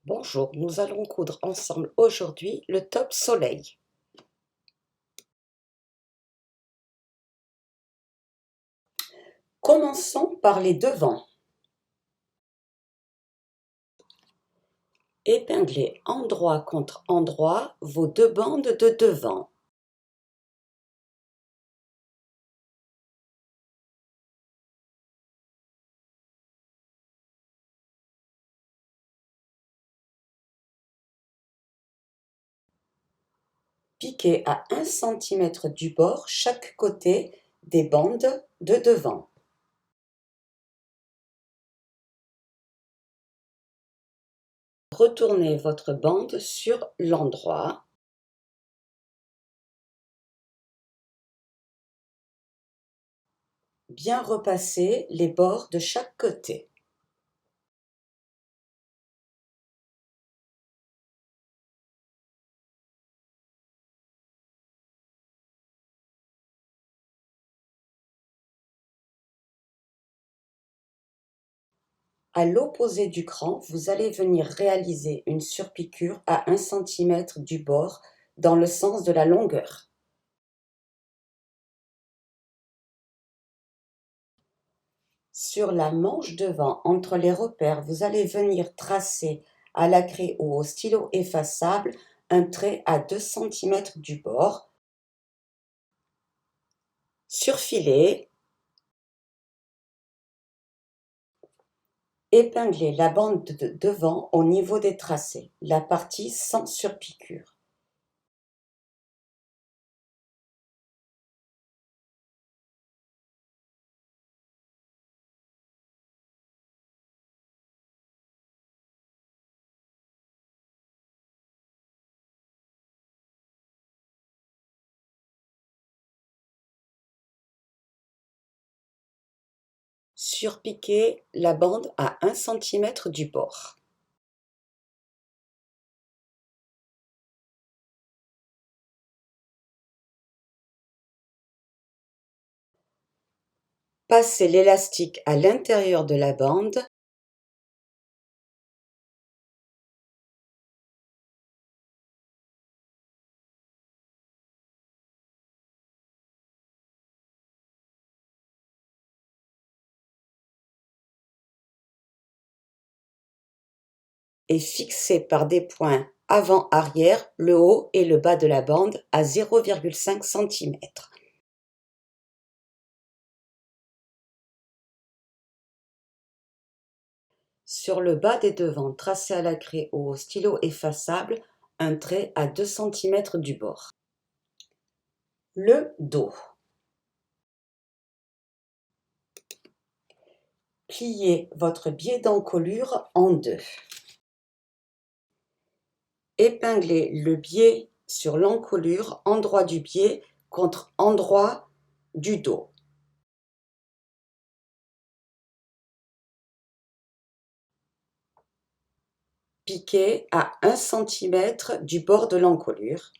Bonjour, nous allons coudre ensemble aujourd'hui le top soleil. Commençons par les devants. Épinglez endroit contre endroit vos deux bandes de devant. Piquez à 1 cm du bord chaque côté des bandes de devant. Retournez votre bande sur l'endroit. Bien repasser les bords de chaque côté. À l'opposé du cran, vous allez venir réaliser une surpiqûre à 1 cm du bord dans le sens de la longueur. Sur la manche devant, entre les repères, vous allez venir tracer à la craie ou au stylo effaçable un trait à 2 cm du bord. Surfiler. Épingler la bande de devant au niveau des tracés, la partie sans surpiqûre. Surpiquer la bande à 1 cm du bord. Passez l'élastique à l'intérieur de la bande. Et fixez par des points avant-arrière le haut et le bas de la bande à 0,5 cm. Sur le bas des devants, tracez à la craie ou au stylo effaçable un trait à 2 cm du bord. Le dos. Pliez votre biais d'encolure en deux. Épinglez le biais sur l'encolure, endroit du biais contre endroit du dos. Piquez à 1 cm du bord de l'encolure.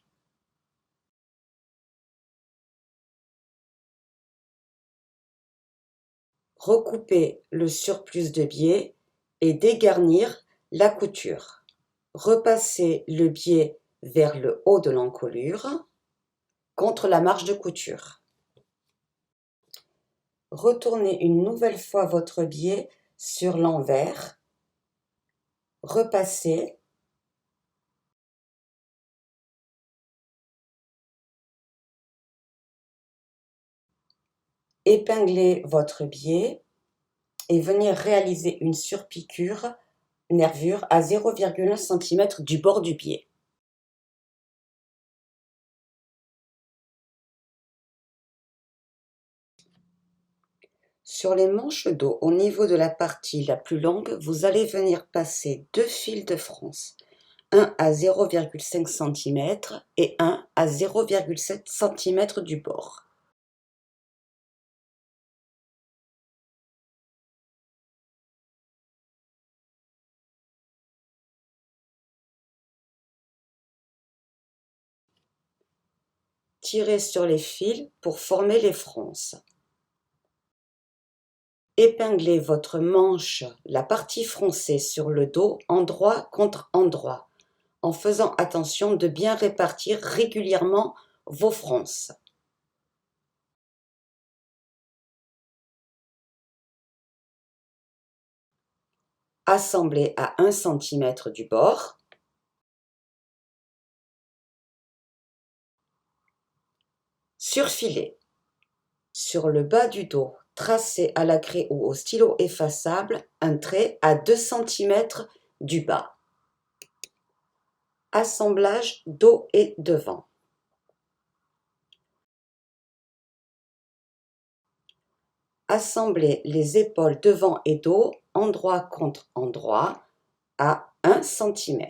Recoupez le surplus de biais et dégarnir la couture. Repassez le biais vers le haut de l'encolure contre la marge de couture. Retournez une nouvelle fois votre biais sur l'envers. Repassez. Épinglez votre biais et venez réaliser une surpiqûre nervure à 0,1 cm du bord du biais. Sur les manches dos, au niveau de la partie la plus longue, vous allez venir passer deux fils de France, un à 0,5 cm et un à 0,7 cm du bord. Tirez sur les fils pour former les fronces. Épinglez votre manche, la partie froncée sur le dos, endroit contre endroit, en faisant attention de bien répartir régulièrement vos fronces. Assemblez à 1 cm du bord. Surfilez. Sur le bas du dos, tracez à la craie ou au stylo effaçable un trait à 2 cm du bas. Assemblage dos et devant. Assemblez les épaules devant et dos, endroit contre endroit, à 1 cm.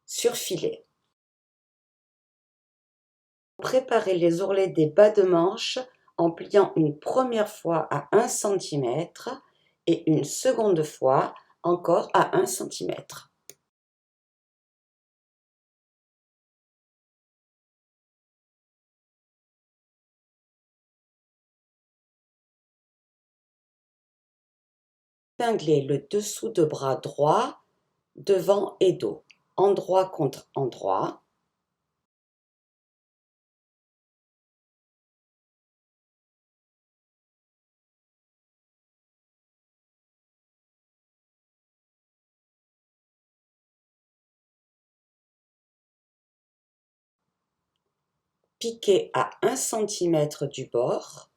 Surfilez. Préparez les ourlets des bas de manche en pliant une première fois à 1 cm et une seconde fois encore à 1 cm. Épinglez le dessous de bras droit, devant et dos, endroit contre endroit. Piquez à 1 cm du bord.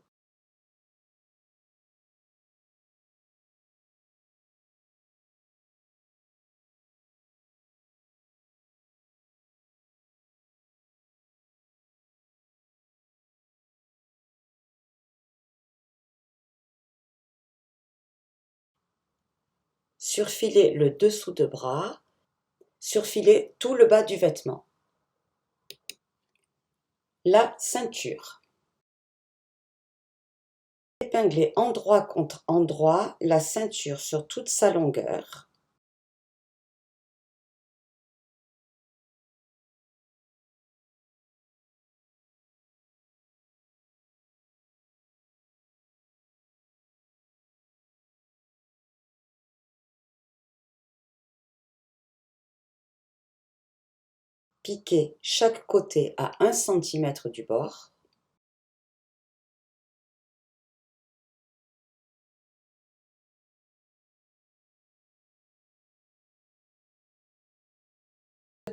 Surfilez le dessous de bras. Surfilez tout le bas du vêtement. La ceinture. Épinglez endroit contre endroit la ceinture sur toute sa longueur. Piquez chaque côté à 1 cm du bord.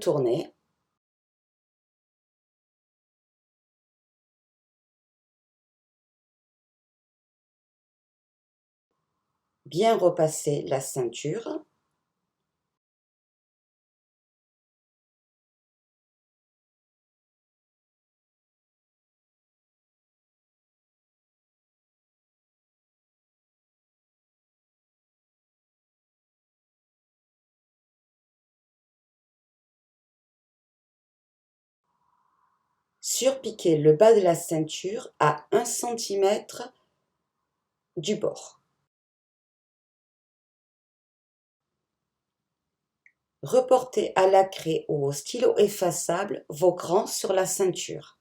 Tournez. Bien repasser la ceinture. Surpiquez le bas de la ceinture à 1 cm du bord. Reportez à la craie ou au stylo effaçable vos crans sur la ceinture.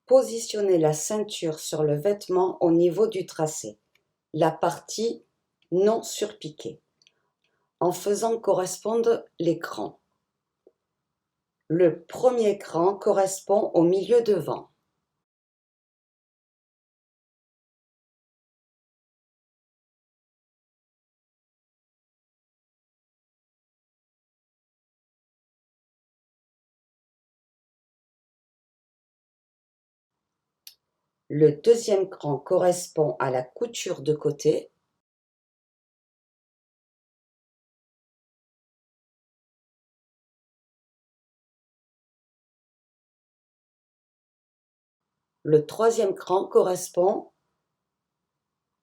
Positionnez la ceinture sur le vêtement au niveau du tracé, la partie non surpiquée, en faisant correspondre les crans. Le premier cran correspond au milieu devant. Le deuxième cran correspond à la couture de côté. Le troisième cran correspond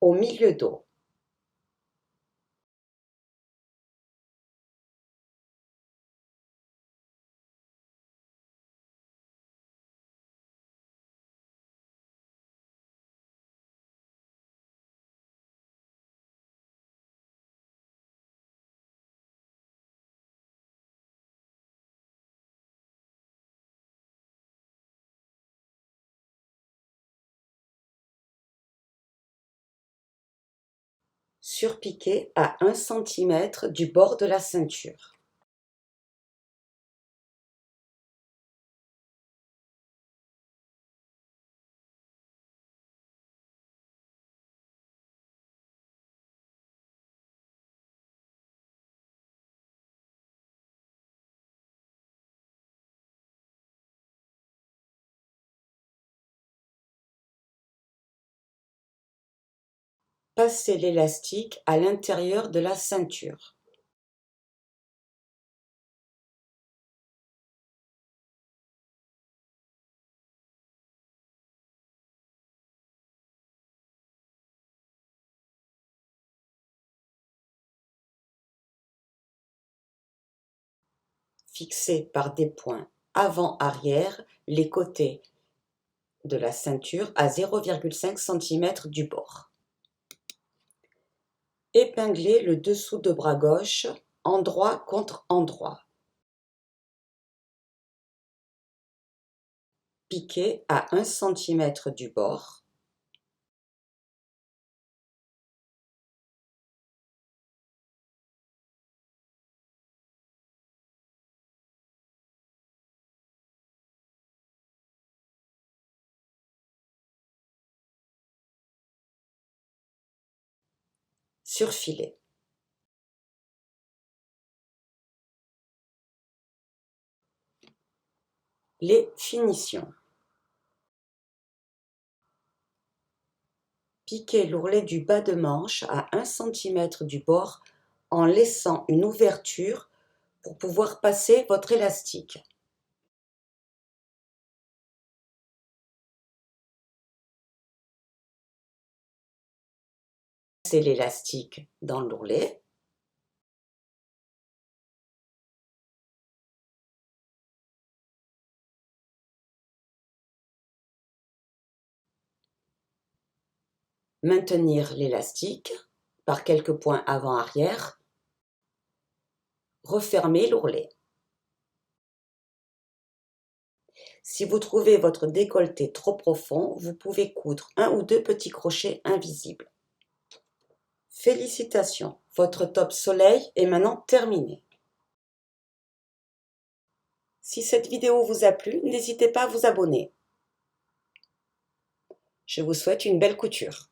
au milieu dos. Surpiqué à 1 cm du bord de la ceinture. Passez l'élastique à l'intérieur de la ceinture. Fixez par des points avant-arrière les côtés de la ceinture à 0,5 cm du bord. Épinglez le dessous de bras gauche, endroit contre endroit. Piquez à 1 cm du bord. Surfiler. Les finitions. Piquez l'ourlet du bas de manche à 1 cm du bord en laissant une ouverture pour pouvoir passer votre élastique. Passez l'élastique dans l'ourlet. Maintenir l'élastique par quelques points avant-arrière. Refermer l'ourlet. Si vous trouvez votre décolleté trop profond, vous pouvez coudre 1 ou 2 petits crochets invisibles. Félicitations, votre top soleil est maintenant terminé. Si cette vidéo vous a plu, n'hésitez pas à vous abonner. Je vous souhaite une belle couture.